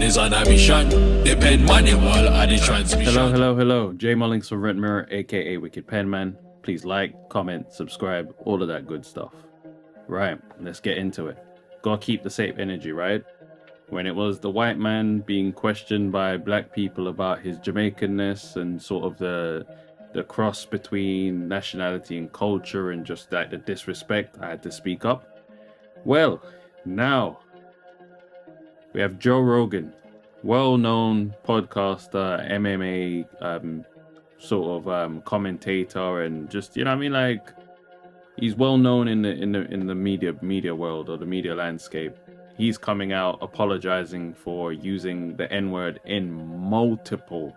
is on a mission. Depend manual on the transmission. Hello. J Mullings from Red Mirror, aka Wicked Penman. Please like, comment, subscribe, all of that good stuff. Right, let's get into it. Gotta keep the same energy, right? When it was the white man being questioned by black people about his Jamaicanness and sort of the cross between nationality and culture and just like the disrespect, I had to speak up. Well, now we have Joe Rogan, well-known podcaster, MMA commentator, and just, you know what I mean, like, he's well known in the media world or the media landscape. He's coming out apologizing for using the N-word in multiple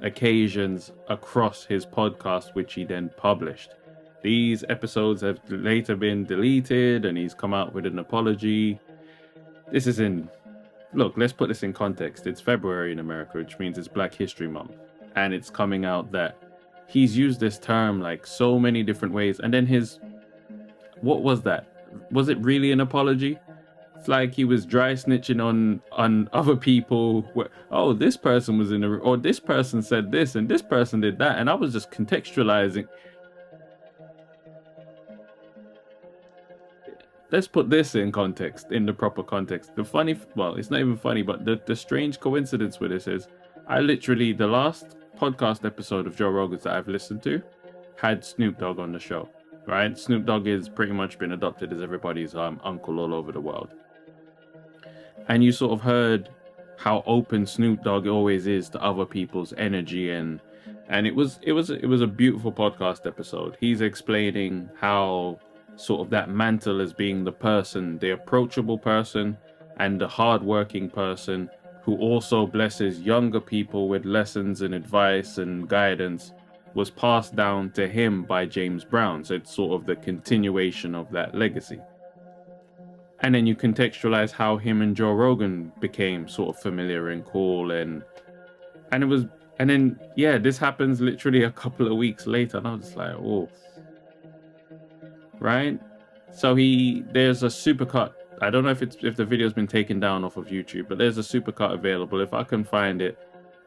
occasions across his podcast, which he then published. These episodes have later been deleted, and he's come out with an apology. Look, let's put this in context. It's February in America, which means it's Black History Month. And it's coming out that he's used this term like so many different ways. And then what was that? Was it really an apology? It's like he was dry snitching on other people. Oh, this person was or this person said this and this person did that. And I was just contextualizing. Let's put this in context, in the proper context. It's not even funny, but the strange coincidence with this is, the last podcast episode of Joe Rogan's that I've listened to had Snoop Dogg on the show, right? Snoop Dogg is pretty much been adopted as everybody's uncle all over the world. And you sort of heard how open Snoop Dogg always is to other people's energy, and it was a beautiful podcast episode. He's explaining how sort of that mantle as being the approachable person and the hardworking person who also blesses younger people with lessons and advice and guidance was passed down to him by James Brown. So it's sort of the continuation of that legacy. And then you contextualize how him and Joe Rogan became sort of familiar and cool, and then this happens literally a couple of weeks later, and I was just like, oh. Right? So there's a supercut. I don't know if the video's been taken down off of YouTube, but there's a supercut available. If I can find it,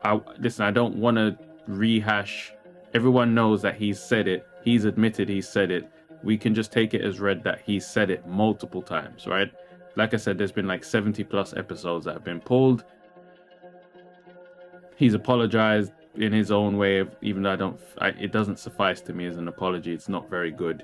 I don't want to rehash. Everyone knows that he's said it. He's admitted he said it. We can just take it as read that he said it multiple times, right? Like I said, there's been like 70 plus episodes that have been pulled. He's apologized in his own way, even though it doesn't suffice to me as an apology. It's not very good.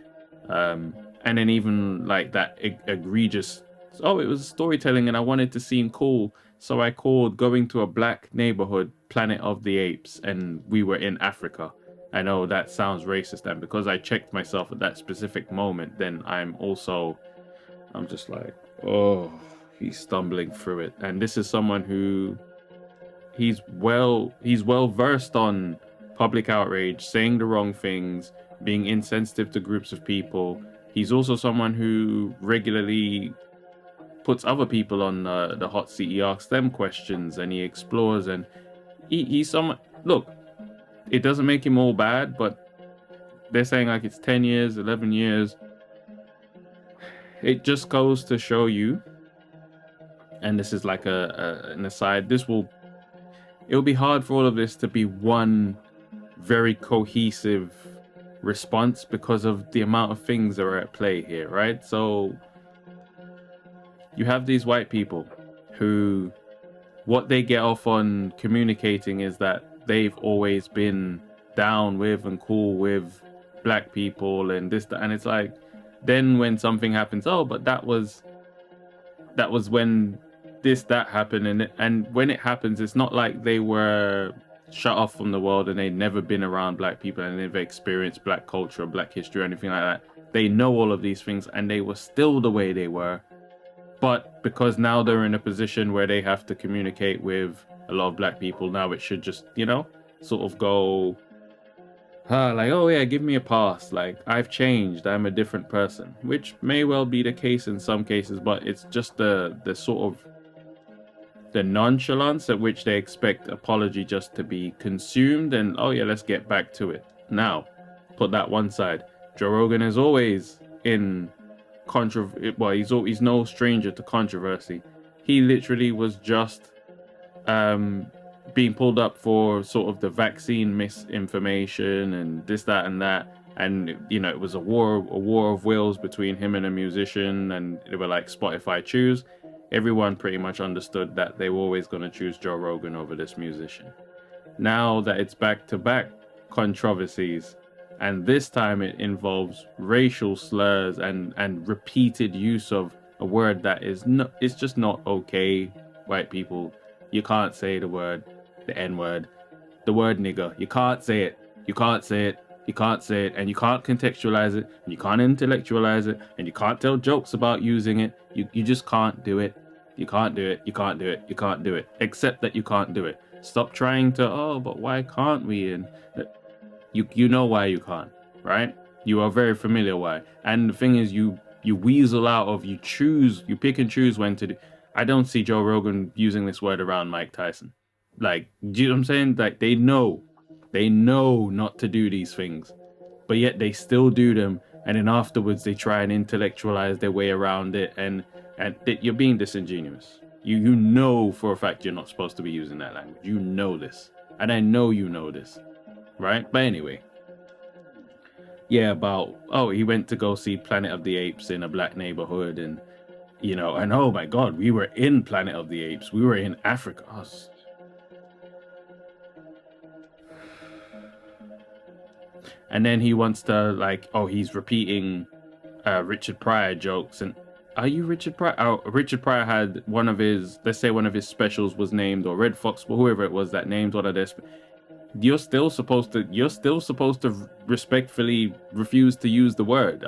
And then even like that egregious, it was storytelling and I wanted to seem cool, so I called going to a black neighborhood Planet of the Apes, and we were in Africa. I know that sounds racist, and because I checked myself at that specific moment, then I'm just like, oh, he's stumbling through it. And this is someone who he's well versed on public outrage, saying the wrong things, being insensitive to groups of people. He's also someone who regularly puts other people on the hot seat. He asks them questions and he explores, and he's someone. Look, it doesn't make him all bad, but they're saying like it's 10 years, 11 years. It just goes to show you, and this is like an aside, it'll be hard for all of this to be one very cohesive response because of the amount of things that are at play here, right? So you have these white people who, what they get off on communicating is that they've always been down with and cool with black people and this, that, and it's like, then when something happens, but that was when that happened, and when it happens, it's not like they were shut off from the world and they'd never been around black people and never experienced black culture or black history or anything like that. They know all of these things and they were still the way they were, but because now they're in a position where they have to communicate with a lot of black people, now it should just, sort of go like, oh yeah, give me a pass, like I've changed, I'm a different person, which may well be the case in some cases, but it's just the sort of the nonchalance at which they expect apology just to be consumed and, oh yeah, let's get back to it. Now, put that one side. Joe Rogan is always in he's no stranger to controversy. he literally was just being pulled up for sort of the vaccine misinformation and this, that, and that. And you know, it was a war of wills between him and a musician, and they were like, Spotify choose. Everyone pretty much understood that they were always going to choose Joe Rogan over this musician. Now that it's back-to-back controversies, and this time it involves racial slurs and repeated use of a word that is not, it's just not okay. White people, you can't say the N-word, the word nigger. You can't say it. You can't say it. You can't say it, and you can't contextualize it, and you can't intellectualize it, and you can't tell jokes about using it. You just can't do it. You can't do it. You can't do it. You can't do it. Accept that you can't do it. Stop trying to, oh, but why can't we? And you know why you can't, right? You are very familiar why. And the thing is, you weasel out of, you pick and choose when to do. I don't see Joe Rogan using this word around Mike Tyson. Like, do you know what I'm saying? Like, they know not to do these things, but yet they still do them. And then afterwards they try and intellectualize their way around it. And you're being disingenuous. You know for a fact you're not supposed to be using that language. You know this. And I know you know this. Right? But anyway. Yeah, he went to go see Planet of the Apes in a black neighborhood. And, you know, and oh my God, we were in Planet of the Apes. We were in Africa. And then he wants to, like, he's repeating Richard Pryor jokes. And are you Richard Pryor? Oh, Richard Pryor had one of his specials was named, or Red Fox, or whoever it was that named one of their. You're still supposed to respectfully refuse to use the word.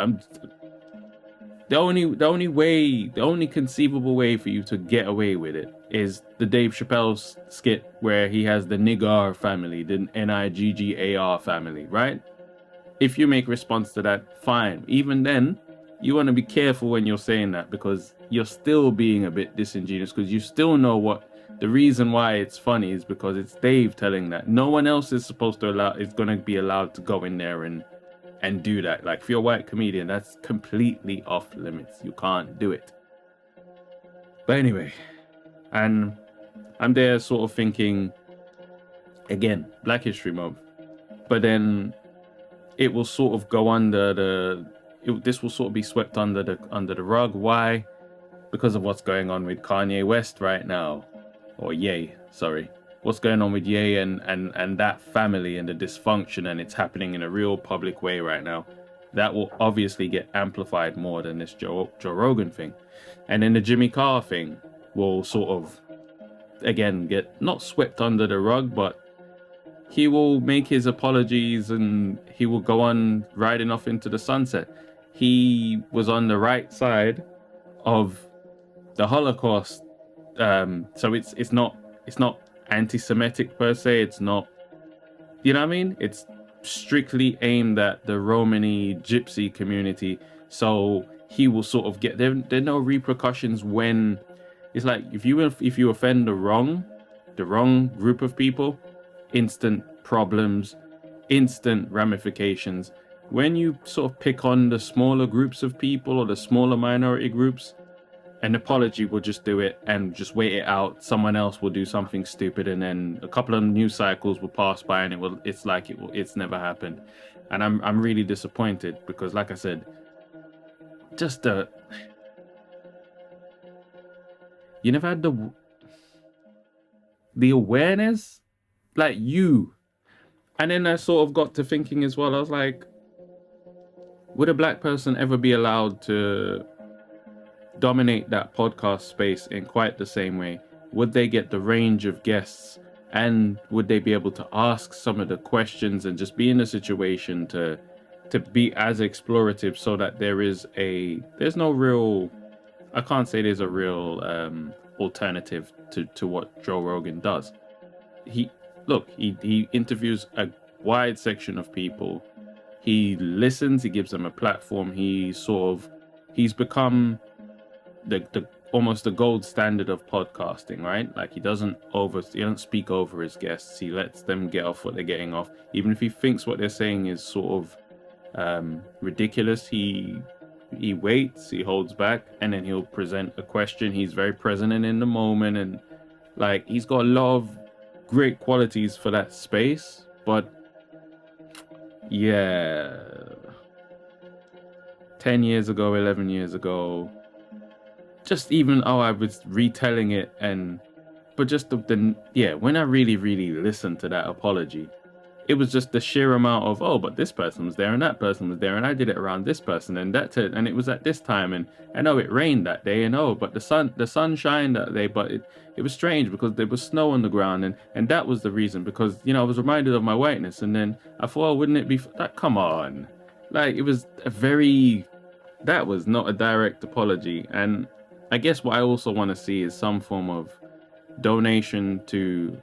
The only conceivable way for you to get away with it is the Dave Chappelle skit where he has the niggar family, the Niggar family, right? If you make response to that, fine. Even then, you want to be careful when you're saying that, because you're still being a bit disingenuous, because you still know what the reason why it's funny is, because it's Dave telling that. No one else is going to be allowed to go in there and do that. Like, if you're a white comedian, that's completely off limits. You can't do it. But anyway, and I'm there sort of thinking, again, Black History Month, but then it will sort of go this will sort of be swept under the rug. Why? Because of what's going on with Kanye West right now, or Ye, sorry. What's going on with Ye and that family and the dysfunction, and it's happening in a real public way right now. That will obviously get amplified more than this Joe Rogan thing. And then the Jimmy Carr thing will sort of, again, get not swept under the rug, but he will make his apologies and he will go on riding off into the sunset. He was on the right side of the Holocaust. So it's not anti-Semitic per se. It's not, you know what I mean? It's strictly aimed at the Romani Gypsy community. So he will sort of get there are no repercussions when it's like, if you offend the wrong group of people, instant problems, instant ramifications. When you sort of pick on the smaller groups of people or the smaller minority groups, an apology will just do it and just wait it out. Someone else will do something stupid, and then a couple of news cycles will pass by, and it's never happened. And I'm really disappointed, because like I said, just you never had the awareness, like you. And then I sort of got to thinking as well, I was like, would a black person ever be allowed to dominate that podcast space in quite the same way? Would they get the range of guests, and would they be able to ask some of the questions and just be in a situation to be as explorative, so that there's no real, I can't say there's a real alternative to what Joe Rogan does. He interviews a wide section of people. He listens, he gives them a platform. He's become the almost the gold standard of podcasting, right? Like, he doesn't speak over his guests. He lets them get off what they're getting off. Even if he thinks what they're saying is sort of ridiculous, he he waits, he holds back, and then he'll present a question. He's very present and in the moment, and like he's got a lot of great qualities for that space. But yeah, 10 years ago, 11 years ago, just even I was retelling it, but just when I really listened to that apology, it was just the sheer amount of, oh, but this person was there and that person was there and I did it around this person and and it was at this time, and I know it rained that day, and oh, but the sun shined that day, but it was strange because there was snow on the ground, and that was the reason, because I was reminded of my whiteness, and then I thought, oh, wouldn't it be that? Come on, like it was that was not a direct apology. And I guess what I also want to see is some form of donation to,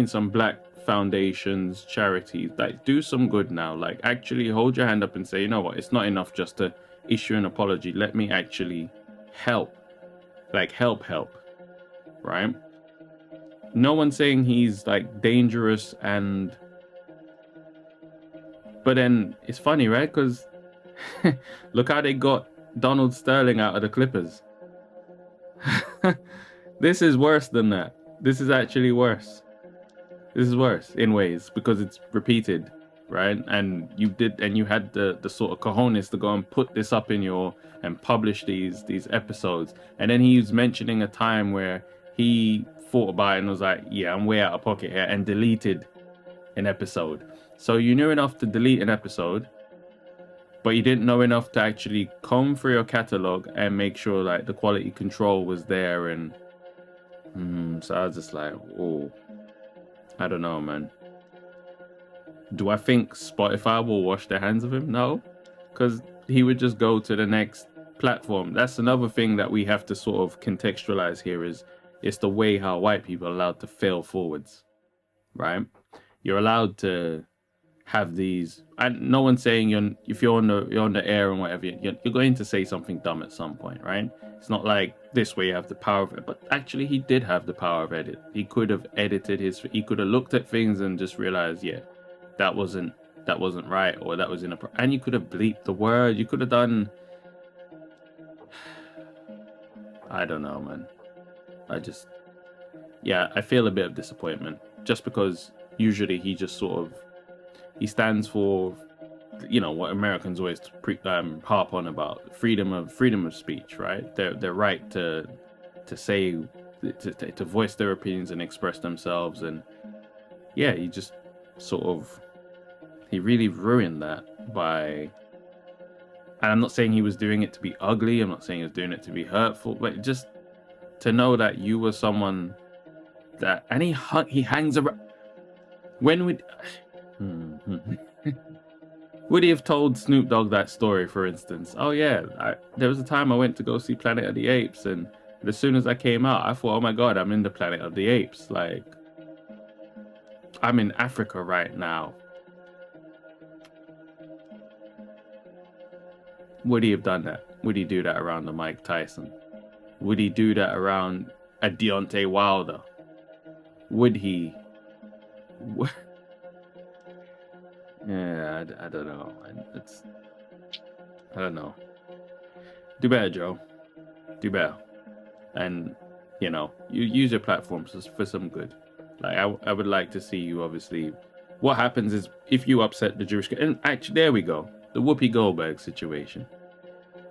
some black foundations, charities, like do some good now. Like actually hold your hand up and say, you know what, it's not enough just to issue an apology. Let me actually help. Like help, right? No one's saying he's like dangerous, but then it's funny, right? Because look how they got Donald Sterling out of the Clippers. This is worse than that. This is actually worse. This is worse in ways because it's repeated, right? And you had the sort of cojones to go and put this up and publish these episodes. And then he was mentioning a time where he thought about it and was like, yeah, I'm way out of pocket here, and deleted an episode. So you knew enough to delete an episode, but you didn't know enough to actually comb through your catalog and make sure like the quality control was there. And so I was just like, oh, I don't know, man. Do I think Spotify will wash their hands of him? No, because he would just go to the next platform. That's another thing that we have to sort of contextualize here, is it's the way how white people are allowed to fail forwards, right? You're allowed to have these, and no one's saying if you're on the air and whatever, you're going to say something dumb at some point, right? It's not like this way you have the power of it, but actually he did have the power of edit. He could have edited he could have looked at things and just realized, yeah, that wasn't right, or that was inappropriate, and you could have bleeped the word. You could have done, I don't know, man. I feel a bit of disappointment, just because usually he just sort of, he stands for, what Americans always harp on about, freedom of speech, right? Their right to say, to voice their opinions and express themselves. And yeah, he just sort of, he really ruined that by, and I'm not saying he was doing it to be ugly, I'm not saying he was doing it to be hurtful, but just to know that you were someone that, and he hangs around. When would would he have told Snoop Dogg that story, for instance? Oh yeah, there was a time I went to go see Planet of the Apes, and as soon as I came out, I thought, oh my god, I'm in the Planet of the Apes. Like, I'm in Africa right now. Would he have done that? Would he do that around a Mike Tyson? Would he do that around a Deontay Wilder? Would he? Yeah, I don't know. I don't know. Do better, Joe. Do better. And, you use your platforms for some good. Like, I would like to see you, obviously. What happens is, if you upset the Jewish... And actually, there we go. The Whoopi Goldberg situation.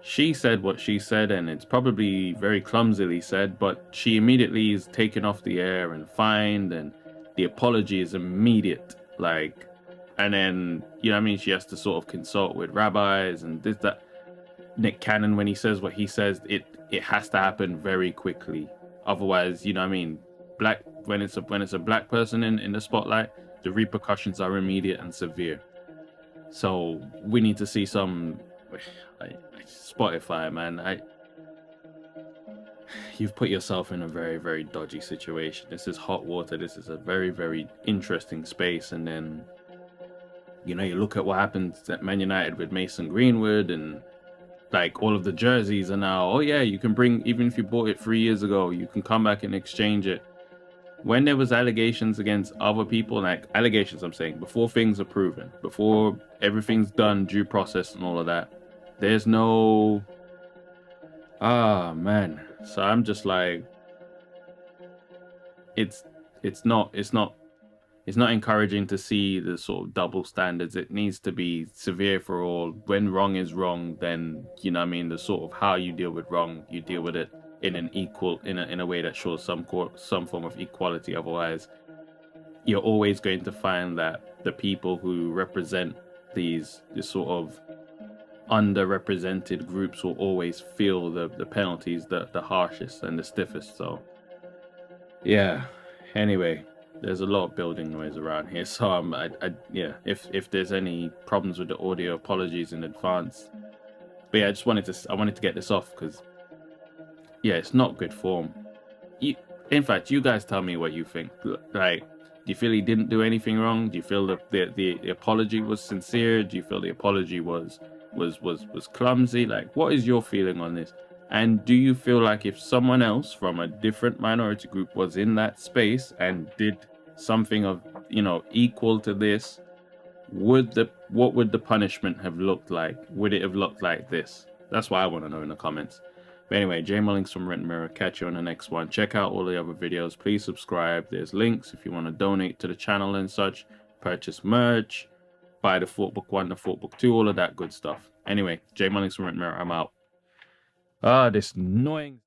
She said what she said, and it's probably very clumsily said, but she immediately is taken off the air and fined, and the apology is immediate. Like... And then, she has to sort of consult with rabbis and this, that. Nick Cannon, when he says what he says, it has to happen very quickly. Otherwise, black, when it's a black person in the spotlight, the repercussions are immediate and severe. So we need to see some Spotify, man. You've put yourself in a very, very dodgy situation. This is hot water. This is a very, very interesting space. And then, you look at what happened at Man United with Mason Greenwood, and like all of the jerseys are now, oh yeah, you can bring, even if you bought it 3 years ago, you can come back and exchange it. When there was allegations against other people, like allegations, I'm saying, before things are proven, before everything's done, due process and all of that, there's no, man. So I'm just like, it's it's not encouraging to see the sort of double standards. It needs to be severe for all. When wrong is wrong, then, you know what I mean, the sort of how you deal with wrong, you deal with it in an equal, in a way that shows some form of equality. Otherwise, you're always going to find that the people who represent these sort of underrepresented groups will always feel the penalties the harshest and the stiffest. So yeah. Anyway, there's a lot of building noise around here, so yeah. If there's any problems with the audio, apologies in advance. But yeah, I wanted to get this off because yeah, it's not good form. In fact, you guys tell me what you think. Like, do you feel he didn't do anything wrong? Do you feel the apology was sincere? Do you feel the apology was clumsy? Like, what is your feeling on this? And do you feel like if someone else from a different minority group was in that space and did something of, you know, equal to this, what would the punishment have looked like? Would it have looked like this? That's what I want to know in the comments. But anyway, J Mullings from Rent Mirror. Catch you on the next one. Check out all the other videos. Please subscribe. There's links if you want to donate to the channel and such. Purchase merch. Buy the Thought Book 1, the Thought Book 2, all of that good stuff. Anyway, J Mullings from Rent Mirror. I'm out. This annoying...